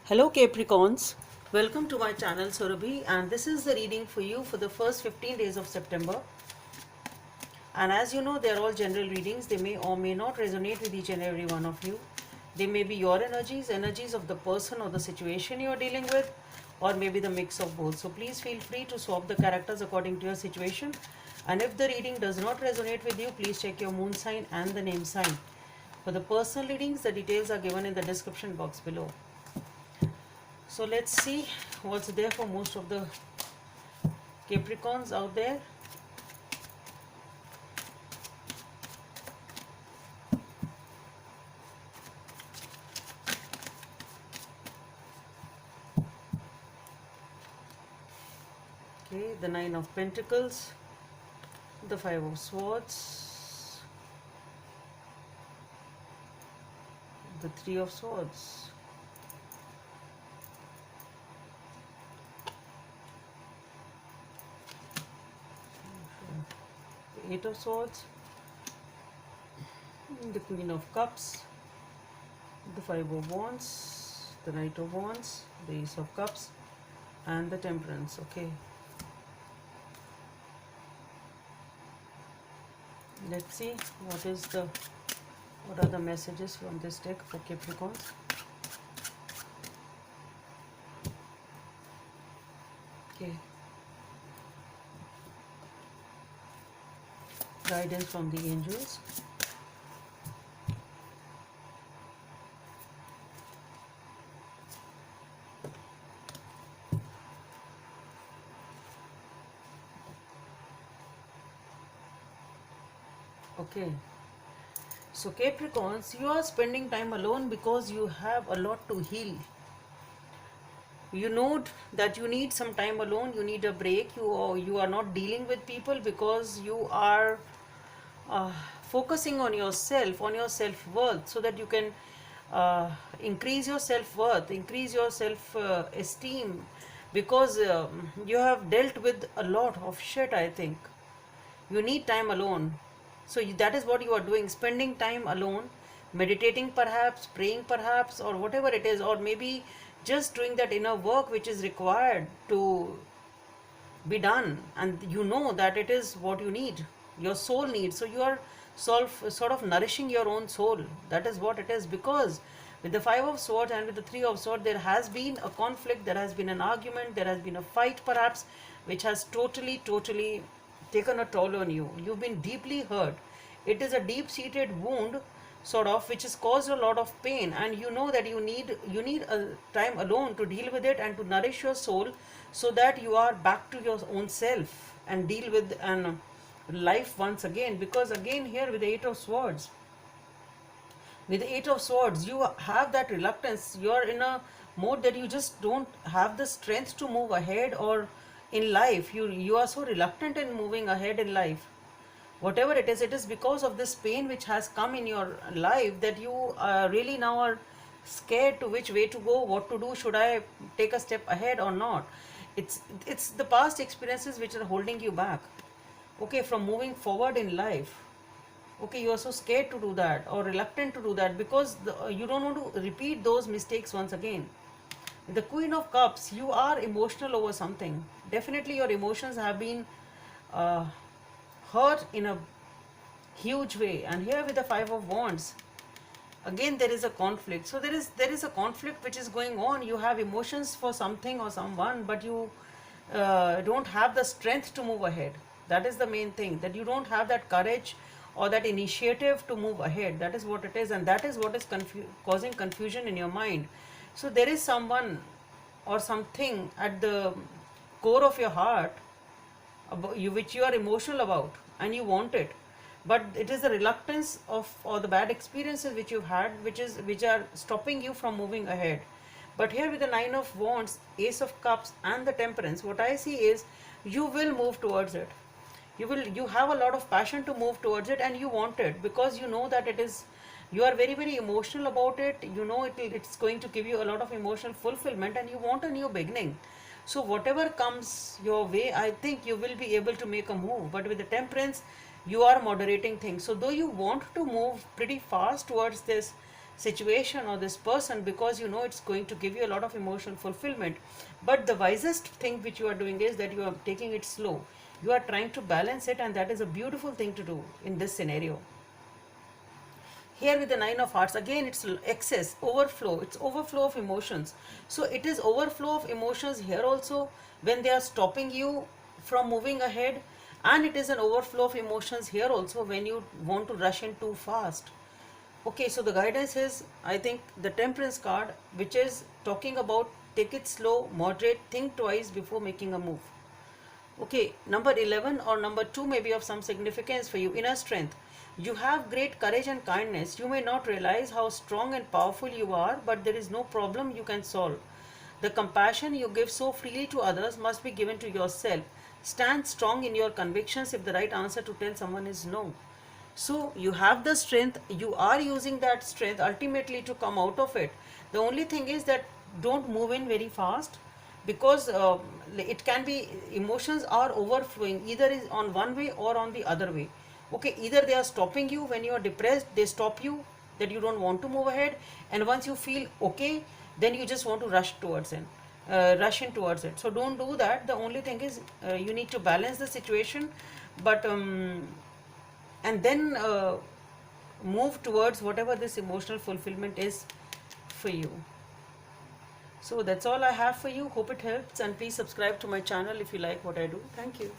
Hello Capricorns, welcome to my channel Surabhi, and this is the reading for you for the first 15 days of September. And as you know, they are all general readings. They may or may not resonate with each and every one of you. They may be your energies of the person or the situation you are dealing with, or maybe the mix of both. So please feel free to swap the characters according to your situation. And if the reading does not resonate with you, please check your moon sign and the name sign. For the personal readings, the details are given in the description box below. So let's see what's there for most of the Capricorns out there. Okay, the Nine of Pentacles, the Five of Swords, the Three of Swords, the Eight of Swords, the Queen of Cups, the Five of Wands, the Knight of Wands, the Ace of Cups, and the Temperance. Okay, let's see what are the messages from this deck for Capricorns. Okay, guidance from the angels. Okay, so Capricorns, you are spending time alone because you have a lot to heal. You know that you need some time alone, you need a break. You are not dealing with people because you are uh, focusing on yourself, on your self-worth, so that you can increase your self-worth, increase your self-esteem, because you have dealt with a lot of shit. I think you need time alone. So that is what you are doing, spending time alone, meditating perhaps, praying perhaps, or whatever it is, or maybe just doing that inner work which is required to be done, and you know that it is what you need, your soul needs. So you are sort of nourishing your own soul. That is what it is, because with the Five of Swords and with the Three of Swords, there has been a conflict, there has been an argument, there has been a fight perhaps, which has totally taken a toll on you. You've been deeply hurt. It is a deep-seated wound, sort of, which has caused a lot of pain, and you know that you need a time alone to deal with it and to nourish your soul, so that you are back to your own self and deal with an life once again. Because again, here with the Eight of Swords, you have that reluctance. You are in a mode that you just don't have the strength to move ahead, or in life you are so reluctant in moving ahead in life. Whatever it is because of this pain which has come in your life, that you really now are scared to which way to go, what to do, should I take a step ahead or not. It's the past experiences which are holding you back, okay, from moving forward in life. Okay, you are so scared to do that or reluctant to do that, because you don't want to repeat those mistakes once again. The Queen of Cups, you are emotional over something. Definitely your emotions have been uh, hurt in a huge way. And here with the Five of Wands, again there is a conflict. So there is a conflict which is going on. You have emotions for something or someone, but you don't have the strength to move ahead. That is the main thing, that you don't have that courage or that initiative to move ahead. That is what it is, and that is what is causing confusion in your mind. So there is someone or something at the core of your heart about you, which you are emotional about and you want it, but it is the reluctance of, or the bad experiences which you've had, which are stopping you from moving ahead. But here with the Nine of Wands, Ace of Cups, and the Temperance, what I see is you will move towards it. You have a lot of passion to move towards it, and you want it because you know that it is, you are very emotional about it. You know it's going to give you a lot of emotional fulfillment, and you want a new beginning. So whatever comes your way, I think you will be able to make a move. But with the Temperance, you are moderating things. So though you want to move pretty fast towards this situation or this person because you know it's going to give you a lot of emotional fulfillment. But the wisest thing which you are doing is that you are taking it slow. You are trying to balance it, and that is a beautiful thing to do in this scenario. Here with the Nine of Hearts, again it's excess, overflow, it's overflow of emotions. So it is overflow of emotions here also when they are stopping you from moving ahead, and it is an overflow of emotions here also when you want to rush in too fast. Okay, so the guidance is, I think, the Temperance card, which is talking about take it slow, moderate, think twice before making a move. Okay, number 11 or number 2 may be of some significance for you. Inner strength. You have great courage and kindness. You may not realize how strong and powerful you are, but there is no problem you can solve. The compassion you give so freely to others must be given to yourself. Stand strong in your convictions if the right answer to tell someone is no. So you have the strength, you are using that strength ultimately to come out of it. The only thing is that don't move in very fast, because it can be, emotions are overflowing, either is on one way or on the other way. Okay, either they are stopping you when you are depressed, they stop you that you don't want to move ahead, and once you feel okay, then you just want to rush in towards it. So don't do that. The only thing is you need to balance the situation, but and then move towards whatever this emotional fulfillment is for you. So that's all I have for you. Hope it helps, and please subscribe to my channel if you like what I do. Thank you.